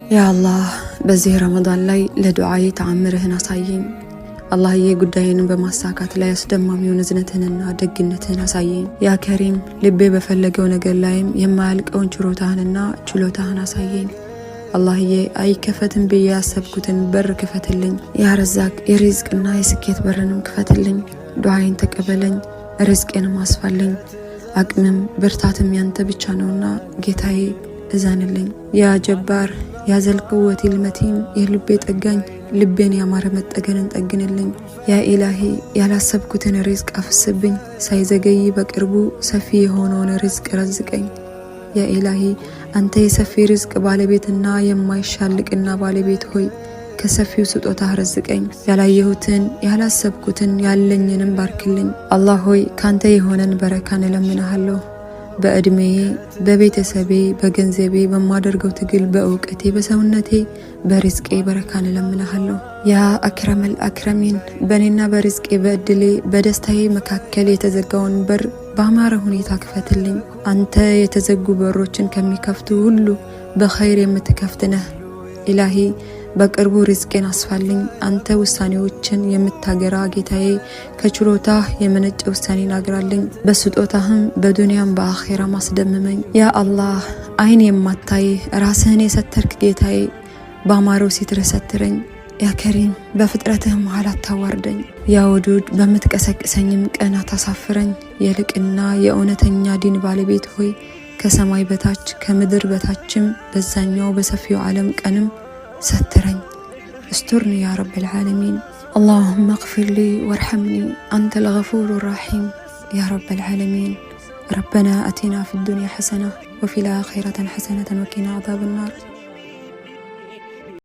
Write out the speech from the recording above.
ያ አላህ በዚህ ረመዳን ላይ ለዱዓዬ ተአምርህን አሳየኝ። አላህዬ ጉዳይን በማሳካት ላይ አስደማሚውን እዝነትህንና ደግነትህን አሳየኝ። ያ ከሪም ልቤ በፈለገው ነገር ላይም የማያልቀውን ችሮታህንና ችሎታህን አሳየኝ። አላህዬ አይከፈትም ብዬ ያሰብኩትን በር ክፈትልኝ። ያ ረዛቅ የሪዝቅና የስኬት በርንም ክፈትልኝ። ዱዓዬን ተቀበለኝ፣ ሪዝቄንም አስፋልኝ። አቅምም ብርታትም ያንተ ብቻ ነውና ጌታዬ እዛንልኝ። ያ ጀባር ያ ዘልቅወት ልመቲን የልቤ ጠጋኝ ልቤን ያማረ መጠገንን ጠግንልኝ። ያ ኢላሂ ያላሰብኩትን ሪዝቅ አፍስብኝ። ሳይዘገይ በቅርቡ ሰፊ የሆነውን ሪዝቅ ረዝቀኝ። ያ ኢላሂ አንተ የሰፊ ሪዝቅ ባለቤትና የማይሻልቅና ባለቤት ሆይ ከሰፊው ስጦታ ረዝቀኝ። ያላየሁትን ያላሰብኩትን ያለኝንም ባርክልኝ። አላህ ሆይ ካንተ የሆነን በረካን እለምንሃለሁ። በእድሜዬ በቤተሰቤ በገንዘቤ በማደርገው ትግል በእውቀቴ በሰውነቴ በሪዝቄ በረካን እለምንሃለሁ። ያ አክረመል አክረሚን በእኔና በሪዝቄ በእድሌ በደስታዬ መካከል የተዘጋውን በር በአማረ ሁኔታ ክፈትልኝ። አንተ የተዘጉ በሮችን ከሚከፍቱ ሁሉ በኸይር የምትከፍት ነህ። ኢላሂ በቅርቡ ሪዝቄን አስፋልኝ። አንተ ውሳኔዎችን የምታገራ ጌታዬ ከችሎታህ የመነጨ ውሳኔን አግራልኝ። በስጦታህም በዱንያም በአኼራም አስደምመኝ። ያ አላህ አይን የማታይ ራስህን የሰተርክ ጌታዬ በአማረው ሲትር ሰትረኝ። ያ ከሪም በፍጥረትህ መሃል አታዋርደኝ። ያ ወዱድ በምትቀሰቅሰኝም ቀን አታሳፍረኝ። የልቅና የእውነተኛ ዲን ባለቤት ሆይ ከሰማይ በታች ከምድር በታችም በዛኛው በሰፊው ዓለም ቀንም سترني استرني يا رب العالمين. اللهم اغفر لي وارحمني أنت الغفور الرحيم يا رب العالمين. ربنا أتنا في الدنيا حسنة وفي الآخرة حسنة وقنا عذاب النار.